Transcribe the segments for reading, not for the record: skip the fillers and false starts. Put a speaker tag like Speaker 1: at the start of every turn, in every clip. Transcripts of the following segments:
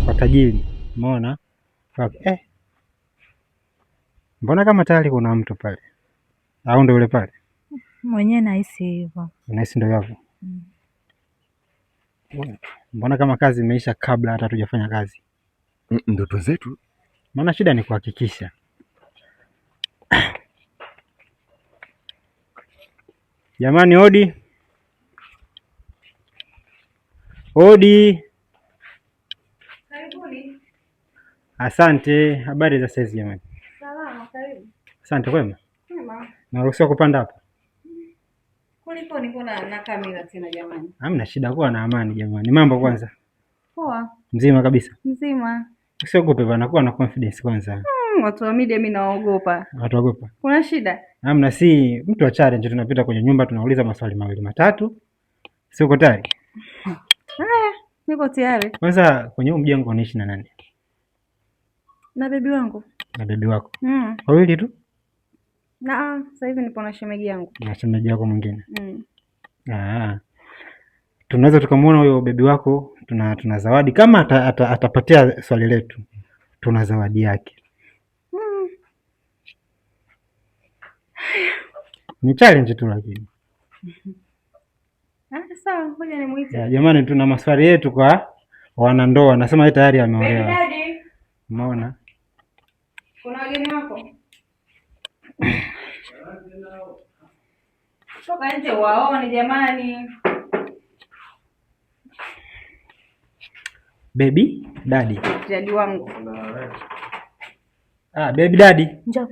Speaker 1: Kwa tajiri, umeona? Mbona kama tayari kuna mtu pale? Au ndio yule pale?
Speaker 2: Mwenyewe nahisi hivyo.
Speaker 1: Nahisi ndio hapo. Mbona kama kazi imeisha kabla hata hatujafanya kazi?
Speaker 3: Ndoto zetu.
Speaker 1: Maana shida ni kuhakikisha. Jamani, hodi. Hodi.
Speaker 4: Karibuni.
Speaker 1: Asante. Habari za saizi jamani?
Speaker 4: Salama, karibu.
Speaker 1: Asante. Kwema?
Speaker 4: Kwema.
Speaker 1: Naruhusiwa kupanda hapa?
Speaker 4: Kuliko niko na kamera tena jamani.
Speaker 1: Hamna shida, kuwa na amani jamani. Mambo kwanza?
Speaker 4: Poa.
Speaker 1: Mzima kabisa?
Speaker 4: Mzima.
Speaker 1: Usiogope bana, kuwa na confidence kwanza.
Speaker 4: Watu wa media mimi naogopa.
Speaker 1: Watu waogopa?
Speaker 4: Kuna shida?
Speaker 1: Hamna, si mtu wa challenge, tunapita kwenye nyumba tunauliza maswali mawili matatu. Si uko tayari?
Speaker 4: Haya, niko tayari.
Speaker 1: Kwanza kwenye huu mjengo unaishi na nani?
Speaker 4: Na bebi wangu.
Speaker 1: Na bebi wako? Wawili tu?
Speaker 4: Na sasa hivi nipo na shemeji yangu.
Speaker 1: Na shemeji yako mwingine? Tunaweza tukamwona huyo bebi wako, tuna zawadi kama atapatia swali letu. Tuna zawadi yake. Ni challenge tu lakini.
Speaker 4: Sawa, ngoja nimuite.
Speaker 1: Jamani, tuna maswali yetu kwa wanandoa. Nasema yeye tayari ameolewa. Umeona?
Speaker 4: Kuna wageni wako? Toka nje waone jamani.
Speaker 1: Baby daddy.
Speaker 4: Daddy wangu.
Speaker 1: Baby daddy.
Speaker 2: Njoo.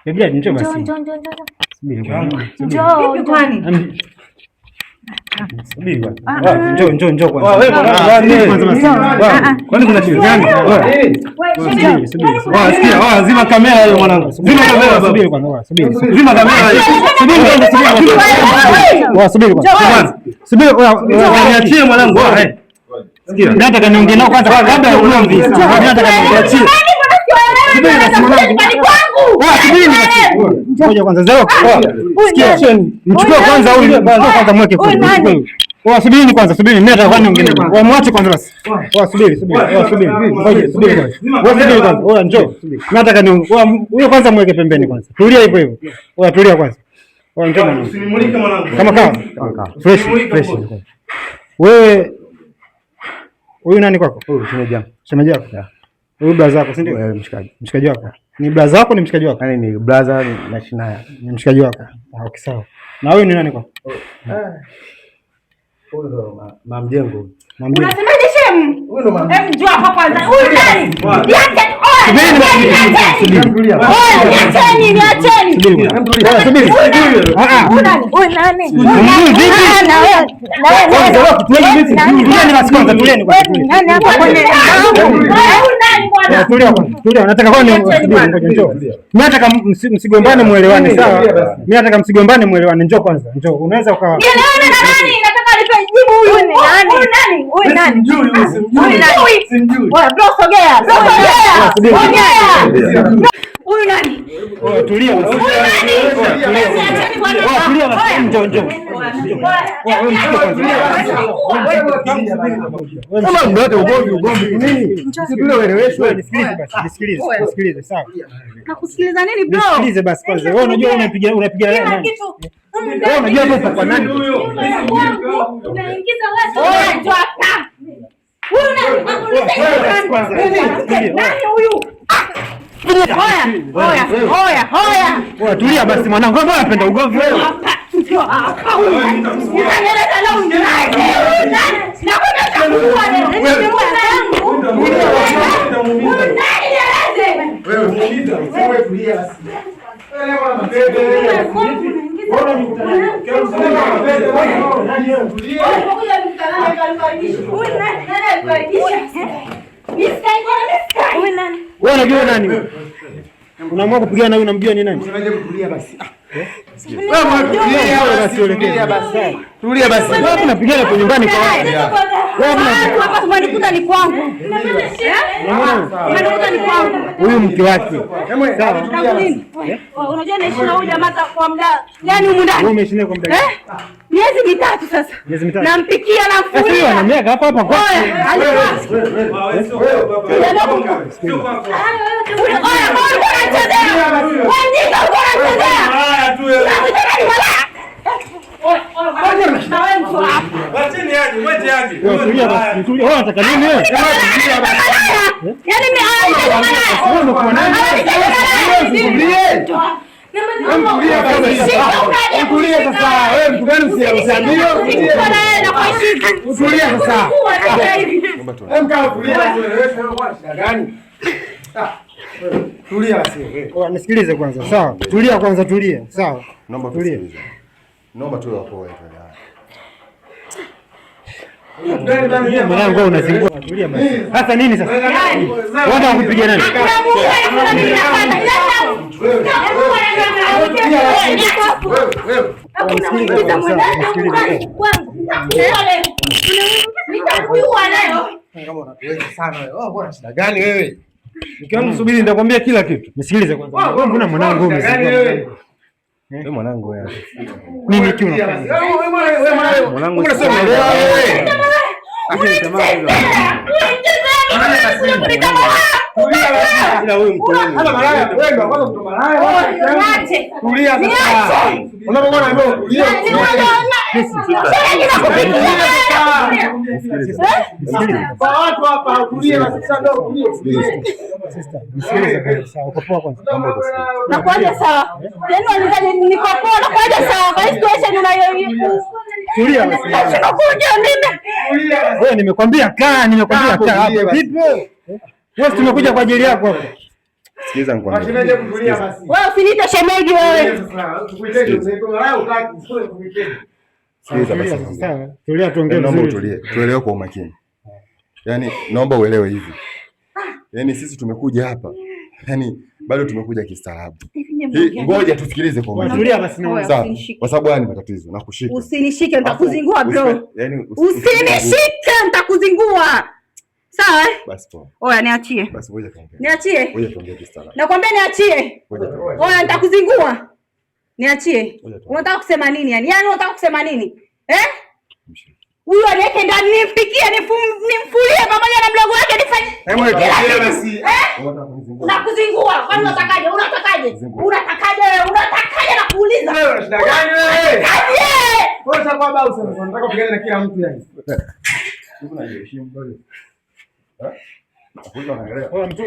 Speaker 1: Baby daddy, njoo basi.
Speaker 2: Njoo.
Speaker 1: Subiri kwanza.
Speaker 2: Njoo
Speaker 4: kwani?
Speaker 1: Subiri kwanza. Njoo kwanza.
Speaker 3: Wewe kwani kuna kitu gani? Sikia, zima kamera hiyo mwanangu. Zima kamera,
Speaker 1: subiri kwanza. Subiri.
Speaker 3: Zima kamera hiyo.
Speaker 1: Subiri kwanza. Subiri,
Speaker 3: niachie mwanangu.
Speaker 1: Sikia, nataka niongee nao kwanza kabla ya ugomvi. Nataka niachie. Ngoja kwanza zao. Sikia, mchukue kwanza huyu kwanza mweke kule. Subiri kwanza, subiri. Mimi nataka niongee nao. Wamwache kwanza basi. Subiri. Ngoja, subiri kwanza. Subiri kwanza. Njoo. Nataka huyo kwanza mweke pembeni kwanza. Tulia hivyo. Tulia kwanza. Njoo.
Speaker 3: Usinimulike mwanangu.
Speaker 1: Kama fresh. Wewe huyu nani kwako?
Speaker 3: Huyu
Speaker 1: shemeji yako. Huyu brother wako, si ndio? Mshikaji wako. Ni brother wako, ni mshikaji wako?
Speaker 3: Yaani ni brother na shinaya.
Speaker 1: Ni mshikaji wako. Okay, sawa. Na huyu ni nani kwako?
Speaker 3: Huyu ndo mamjengo.
Speaker 4: Unasemaje shem?
Speaker 3: Huyu ndo mama.
Speaker 4: Njoo hapa kwanza. Huyu nani? Niacheni.
Speaker 1: Nataka msigombane muelewane, sawa? Mimi nataka msigombane muelewane. Njoo kwanza, njoo. Unaweza ukawa
Speaker 4: huyu nani?
Speaker 1: Tulia.
Speaker 3: Kama mdote ugomvi nini?
Speaker 1: Nisikilize, sawa?
Speaker 4: Nakusikiliza nini bro?
Speaker 1: Nisikilize basi kwanza. Wewe unajua unapiga nani? Wewe unajua hapo kwa nani?
Speaker 4: Unaingiza watu njoo hapa. Huyu nani huyu? Hoya.
Speaker 1: Tulia basi mwanangu. Mbona unapenda ugomvi wewe? Wewe unajua nani? Unaamua kupigana na huyu, unamjua ni nani?
Speaker 3: Unaje kutulia basi. Tulia basi.
Speaker 1: Wewe unapigana kwa nyumbani kwa wewe
Speaker 2: hapa umenikuta ni kwangu. Umenikuta ni kwangu.
Speaker 1: Huyu mke wake. Sawa.
Speaker 2: Unajua naishi na huyu jamaa kwa muda gani humu ndani?
Speaker 1: Wewe umeishi naye kwa muda gani?
Speaker 2: Miezi mitatu sasa.
Speaker 1: Miezi mitatu.
Speaker 2: Nampikia na mfulia.
Speaker 1: Na miaka hapa hapa kwa. Nisikilize kwanza, sawa? Tulia kwanza, tulia. Sawa.
Speaker 5: Naomba tulia. Naomba tu wapoe tu.
Speaker 1: Mwanangu wewe unazingua. Tulia basi. Sasa nini sasa? Wanda wakupiga nani? Mke wangu subiri, nitakwambia kila kitu. Nisikilize kwanza. Wewe mbona mwanangu wewe?
Speaker 3: Wewe mwanangu wewe.
Speaker 1: Nini kitu unafanya?
Speaker 3: Wewe mwanangu unasema wewe. Ila wewe mtu wewe. Hata malaya wewe ndio kwanza mtu malaya. Tulia sasa. Unapoona wewe tulia. Kwa watu hapa tulia sasa ndio tulia.
Speaker 2: Nakuaje sawa? Yaani walizani niko poa, nakuaje sawa? Kwa situation unayoiona.
Speaker 1: Tulia basi.
Speaker 2: Sinakuja mimi.
Speaker 1: Wewe nimekwambia kaa, nimekwambia kaa hapo. Vipi wewe? Wewe tumekuja kwa ajili yako hapo.
Speaker 5: Sikiliza nikwambie.
Speaker 3: Shemeji kutulia basi.
Speaker 2: Wewe usiniite shemeji wewe.
Speaker 5: Sikiliza basi.
Speaker 1: Sawa. Tulia tuongee
Speaker 5: Naomba
Speaker 1: vizuri.
Speaker 5: utulie. Tuelewe kwa umakini. Yaani naomba uelewe hivi. Yaani sisi tumekuja hapa. Yaani bado tumekuja kistaarabu. Ngoja tusikilize kwa umakini.
Speaker 1: Tulia basi na
Speaker 5: sawa. Kwa sababu haya ni matatizo na kushika.
Speaker 2: Usinishike nitakuzingua bro.
Speaker 5: Yaani
Speaker 2: usinishike nitakuzingua. Sawa?
Speaker 5: Basi poa.
Speaker 2: Oya niachie.
Speaker 5: Basi ngoja tuongee.
Speaker 2: Niachie.
Speaker 5: Ngoja tuongee kistaarabu.
Speaker 2: Nakwambia niachie. Oya nitakuzingua. Niachie. Unataka kusema nini yani? Yaani unataka kusema nini? Huyu aliweke ndani nimpikie nimfulie pamoja na mdogo wake nifanye.
Speaker 3: basi.
Speaker 2: Nakuzingua. Kwani unatakaje? Unatakaje? Unatakaje na kuuliza?
Speaker 3: Wewe shida gani wewe? Wewe sasa kwa baba unataka kupigana na kila mtu yani.
Speaker 1: Wewe mtu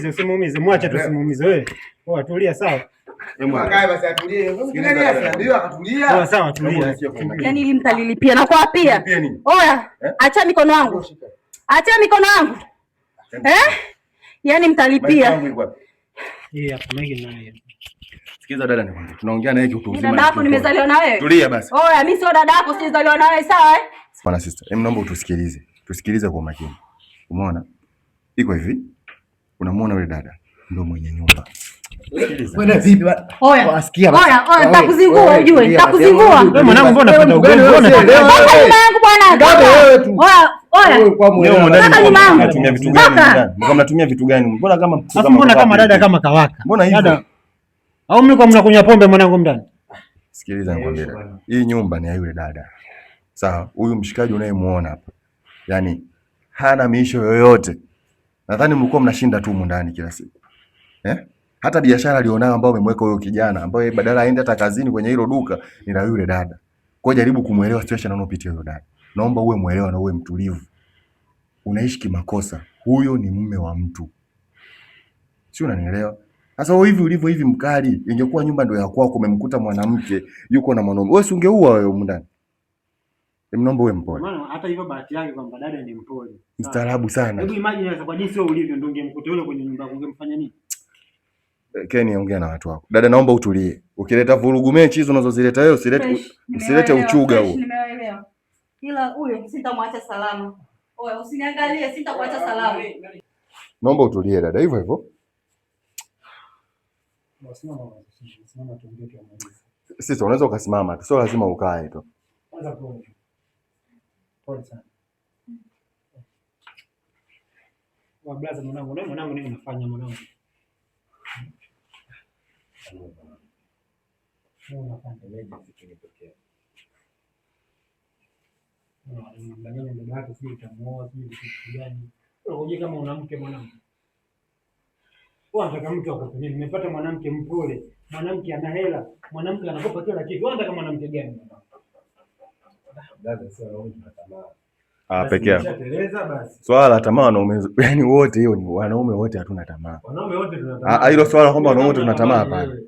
Speaker 1: usimuumize, mwache tusimuumize wewe. Wewe tulia sawa.
Speaker 3: Akae basi atulie. Ndio akatulia.
Speaker 1: Sawa tulia.
Speaker 2: Yaani ili mtalilipia na kwa pia. Oya, acha mikono yangu. Acha mikono yangu. Yaani mtalipia.
Speaker 1: Hii hapa Megi naye.
Speaker 5: Sikiza dada, nikwambie. Tunaongea naye kitu uzima.
Speaker 2: Dada yako nimezaliwa na wewe.
Speaker 5: Tulia basi.
Speaker 2: Oya, mimi sio dada yako, sijazaliwa na wewe, sawa
Speaker 5: Bwana sister, naomba utusikilize. Tusikilize kwa makini. Umeona? Iko hivi. Unamuona yule dada ndio mwenye nyumba.
Speaker 3: Wewe vipi bwana?
Speaker 2: Oya,
Speaker 3: wasikia
Speaker 2: basi. Oya, nitakuzingua ujue, nitakuzingua.
Speaker 1: Wewe mwanangu mbona unapenda ugomvi?
Speaker 2: Nyuma yangu bwana. Oya,
Speaker 5: Mnatumia vitu gani? Mnatumia vitu gani? Mbona kama
Speaker 1: dada kama kawaka.
Speaker 5: Mbona hivyo?
Speaker 1: Au mliko mnakunywa pombe mwanangu ndani?
Speaker 5: Sikiliza nikwambie. Hii nyumba ni ya yule dada. Sawa, huyu mshikaji unayemuona hapa. Yaani hana miisho yoyote. Nadhani mlikuwa mnashinda tu ndani kila siku. Hata biashara alionayo ambayo umemweka huyo kijana ambaye badala aende hata kazini kwenye hilo duka ni la yule dada. Kwa hiyo jaribu kumuelewa situation anayopitia yule dada. Naomba uwe muelewa na uwe mtulivu. Unaishi kimakosa. Huyo ni mume wa mtu. Si unanielewa? Sasa wewe hivi ulivyo hivi mkali, ingekuwa nyumba ndio ya kwako umemkuta mwanamke yuko na mwanaume. Wewe ungeua wewe huko ndani. Naomba uwe mpole.
Speaker 1: Maana hata hivyo bahati yake kwamba dada ni mpole.
Speaker 5: Mstaarabu sana.
Speaker 1: Hebu imagine sasa kwa jinsi wewe ulivyo ndio ungemkuta yule kwenye nyumba yako ungemfanya nini?
Speaker 5: Keni, ongea na watu wako. Dada, naomba utulie. Ukileta vurugu mechi hizo unazozileta wewe usilete uchuga huo.
Speaker 2: Nimeelewa. Ila huyo sitamwacha salama. Oya, usiniangalie, sitakuacha salama.
Speaker 5: Naomba utulie dada, hivyo hivyo. Sisi unaweza ukasimama tu, sio lazima ukae tu.
Speaker 1: Kwanza pole. Pole sana. Blaza mwanangu nini unafanya mwanangu? Unafanya nini kinitokea? Unamdanganya dada yako sio utamuoa sio kitu gani? Unajua kama una mke mwanangu. Unataka mtu akufanyie. Nimepata mwanamke mpole, mwanamke ana hela, mwanamke anakopa kila kitu. Unataka mwanamke gani?
Speaker 3: Blaza sio wanaume tunatamaa.
Speaker 5: Peke yako. Swala la tamaa wanaume yani wote hiyo ni wanaume wote hatuna tamaa.
Speaker 3: Wanaume wote tunatamaa.
Speaker 5: Hilo swala kwamba wanaume wote tunatamaa hapana.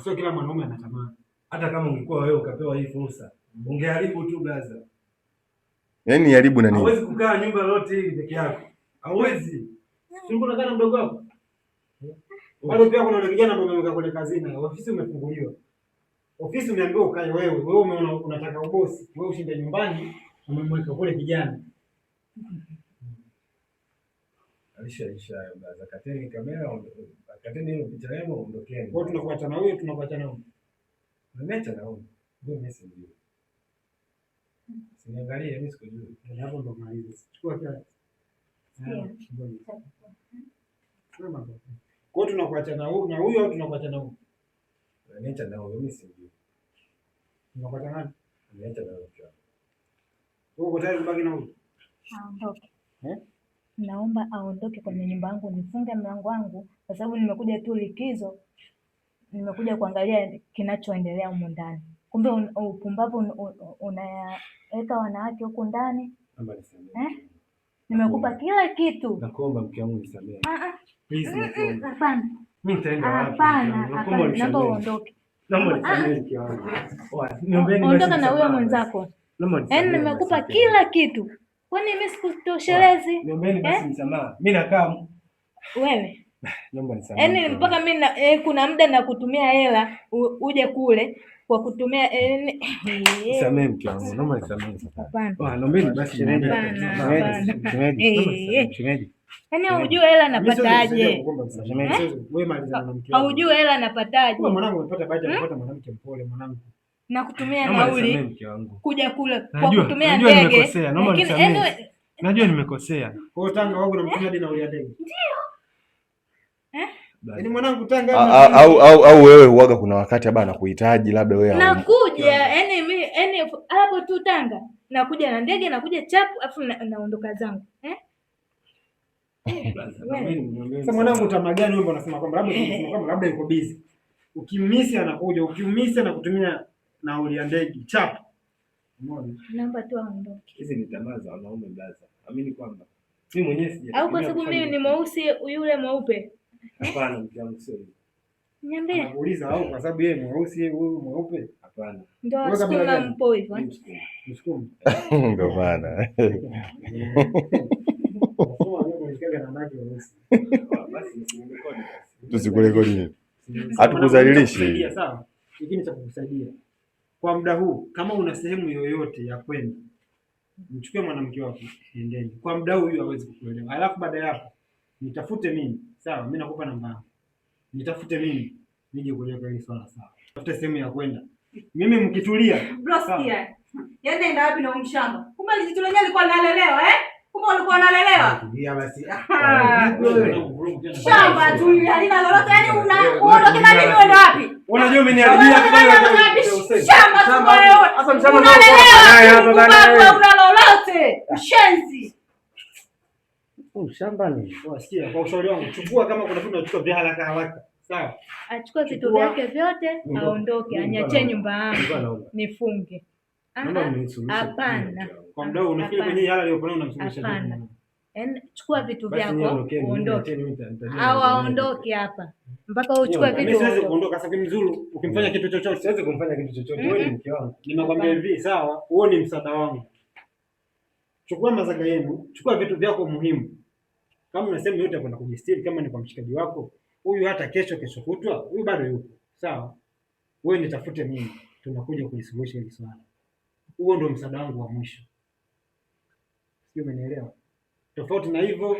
Speaker 1: Sio kila mwanaume ana tamaa.
Speaker 3: Hata kama ungekuwa wewe ukapewa hii fursa, ungeharibu tu blaza.
Speaker 5: Yaani haribu na nini?
Speaker 3: Hauwezi kukaa nyumba lote hili peke yako. Hauwezi.
Speaker 1: Sio unakaa na mdogo wako. Bado pia kuna kijana ambaye amekaa kule kazini, ofisi umefunguliwa. Ofisi umeambiwa ukae wewe umeona unataka ubosi, wewe ushinde nyumbani, umemweka kule kijana.
Speaker 3: Alishaisha blaza. Kateni kamera, kateni hiyo picha yenu ondokeni.
Speaker 1: Kwa tunakuacha na huyo, tunakuacha na huyo.
Speaker 3: Nimeacha na huyo. Ndio mimi sijui. Siniangalie mimi sikujui.
Speaker 1: Hapo ndo maliza. Chukua kile. Kwa tunakuacha na huyo au tunakuacha na huyo?
Speaker 3: Nimeacha na huyo mimi sijui.
Speaker 1: Tunakuacha nani?
Speaker 3: Nimeacha na huyo.
Speaker 1: Uko tayari kubaki na huyo?
Speaker 6: Aondoke. Naomba aondoke kwenye nyumba yangu, nifunge mlango wangu kwa sababu nimekuja tu likizo. Nimekuja kuangalia kinachoendelea huko ndani. Kumbe upumbavu unaweka wanawake huko ndani. Nimekupa kila kitu.
Speaker 3: Nakuomba mke wangu nisamehe.
Speaker 6: Please nakuomba. Hapana.
Speaker 3: Mimi nitaenda wapi?
Speaker 6: Hapana, naomba uondoke.
Speaker 3: Naomba nisamehe mke wangu.
Speaker 6: Ondoka na huyo mwenzako. Yaani nimekupa kila kitu. Kwani mimi sikutoshelezi?
Speaker 3: Niombeni basi msamaha. Mimi nakaa
Speaker 6: wewe.
Speaker 3: Naomba nisamehe.
Speaker 6: Yaani mpaka mimi kuna muda na kutumia hela uje kule kwa kutumia
Speaker 3: nisamehe mke wangu. Naomba nisamehe.
Speaker 6: Hapana.
Speaker 3: Niombeni basi shemeji.
Speaker 6: Shemeji. Yaani hujui hela napataje?
Speaker 1: Wewe malizana na mke
Speaker 6: wangu. Hujui hela napataje?
Speaker 1: Wewe mwanangu umepata bahati ya kupata mwanamke mpole mwanangu.
Speaker 6: Na kutumia nauli kuja kule kwa kutumia ndege.
Speaker 3: Lakini najua nimekosea.
Speaker 1: Kwa hiyo Tanga wangu namtumia hadi nauli ya ndege. Ndio. Yaani mwanangu Tanga
Speaker 5: au wewe huaga kuna wakati bana kuhitaji labda wewe
Speaker 6: nakuja yani mimi yani hapo tu Tanga nakuja na ndege nakuja chapu afu naondoka zangu
Speaker 1: Sasa mwanangu tamaa gani wewe unasema kwamba labda yuko busy. Ukimisi anakuja, ukimisi anakutumia nauli ya ndege chapu.
Speaker 6: Umeona? Naomba tu aondoke.
Speaker 3: Hizi ni tamaa za wanaume blaza. Amini kwamba mimi mwenyewe sija.
Speaker 6: Au kwa sababu mimi ni mweusi yule mweupe.
Speaker 3: Hapana mke wangu sio hivyo.
Speaker 6: Niambie.
Speaker 1: Nauliza au kwa sababu yeye mweusi huyu mweupe?
Speaker 3: Hapana.
Speaker 6: Ndio asukuma mpo hivyo.
Speaker 1: Msukuma.
Speaker 5: Ndio bana. Tusikurekodi nini? Hatukudhalilishi.
Speaker 1: Sawa. Lakini cha kukusaidia. Kwa muda huu kama una sehemu yoyote ya kwenda mchukue mwanamke wako endeni. Kwa muda huu huyu hawezi kukuelewa. Alafu baada ya hapo nitafute mimi. Sawa, mimi nakupa namba yangu. Nitafute mimi nije kueleza hili swala sawa. Tafute sehemu ya kwenda. Mimi mkitulia.
Speaker 2: Bro sikia. Yeye anaenda wapi na umshamba? Kumbe alijitoa lenyewe alikuwa analelewa Kumbe ulikuwa unalelewa?
Speaker 3: Ndio basi.
Speaker 2: Shamba tu halina lolote yani unaondoka na mimi uende wapi?
Speaker 3: Unajua umeniharibia
Speaker 2: shamba tu wewe.
Speaker 3: Sasa mshamba
Speaker 2: una lolote. Shenzi.
Speaker 3: Shamba ni.
Speaker 1: Sikia kwa ushauri wangu chukua kama kuna vitu unachukua vya haraka. Sawa?
Speaker 6: Achukue vitu vyake vyote aondoke, aniache nyumba yangu. Nifunge. Hapana.
Speaker 1: Kwa mdau unafikiri kwenye hali aliyokuwa unamsuluhisha vipi?
Speaker 6: Hapana. Yaani chukua vitu vyako uondoke. Au aondoke hapa. Mpaka uchukue vitu.
Speaker 1: Mimi siwezi kuondoka sasa kimzuru ukimfanya kitu chochote.
Speaker 3: Siwezi kumfanya kitu chochote. Wewe ni mke wangu.
Speaker 1: Nimekwambia hivi sawa, huo ni msaada wangu. Chukua mazaga yenu, chukua vitu vyako muhimu. Kama unasema yote kwenda kujistiri kama ni kwa mshikaji wako, huyu hata kesho kutwa, huyu bado yupo. Sawa? Wewe nitafute mimi. Tunakuja kulisuluhisha hili swala. Huo ndio msaada wangu wa mwisho. Sio, umenielewa? Tofauti na hivyo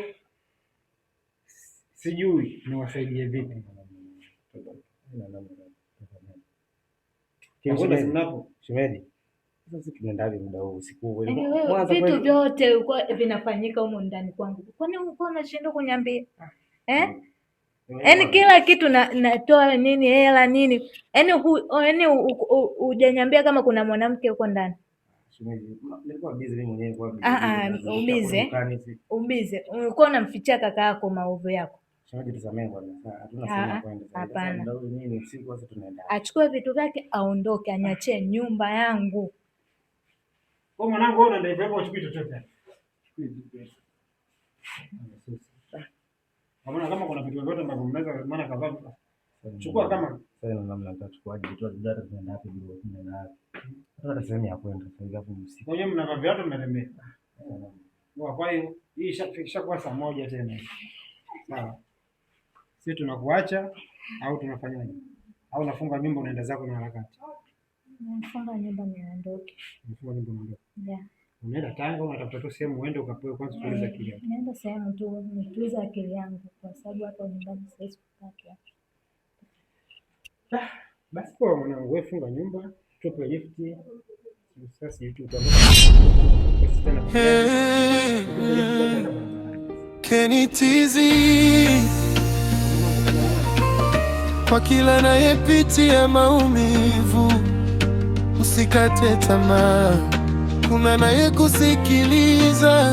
Speaker 1: sijui niwasaidie vipi.
Speaker 3: Shemeji. Sasa tunaendaje muda huu usiku?
Speaker 6: Vitu vyote ulikuwa vinafanyika huko ndani kwangu. Kwani ulikuwa unashindwa kuniambia? Yaani kila kitu natoa nini hela nini? Yaani hujaniambia kama kuna mwanamke huko ndani.
Speaker 3: Nilikuwa busy mimi mwenyewe kwa
Speaker 6: ubize. Ulikuwa unamfichia kaka yako maovu yako.
Speaker 3: Shemeji tusamee bwana. Hatuna sema kwenda.
Speaker 6: Hapana.
Speaker 3: Nini usiku sasa tunaenda.
Speaker 6: Achukue vitu vyake aondoke, aniachie nyumba yangu.
Speaker 1: Kwa mwanangu wewe unaenda hivyo uchukui chochote. Kama kuna vitu vyote ambavyo mnaweza maana kadhaa. Chukua kama
Speaker 3: sasa namna nitachukuaje vitu data tunaenda hapo bila tunaenda. Hata sehemu ya kwenda sasa hapo usiku.
Speaker 1: Wenyewe mna viatu mnatembea. Kwa hiyo hii ishakuwa saa moja tena. Sawa. Sisi tunakuacha au tunafanyaje? Au unafunga nyumba unaenda zako na harakati?
Speaker 6: Nafunga nyumba niondoke.
Speaker 1: Unafunga nyumba unaondoka.
Speaker 6: Yeah.
Speaker 1: Unaenda Tanga unatafuta tu sehemu uende ukapoe kwanza kutuliza akili yako.
Speaker 6: Naenda sehemu tu nitulize akili yangu kwa sababu hapa nyumbani siwezi kukaa.
Speaker 1: Basi kwa mwanangu wewe funga nyumba, tupe gift. Sasa YouTube
Speaker 7: Kenitizi kwa kila nayepitia maumivu, usikate tamaa, kuna naye kusikiliza.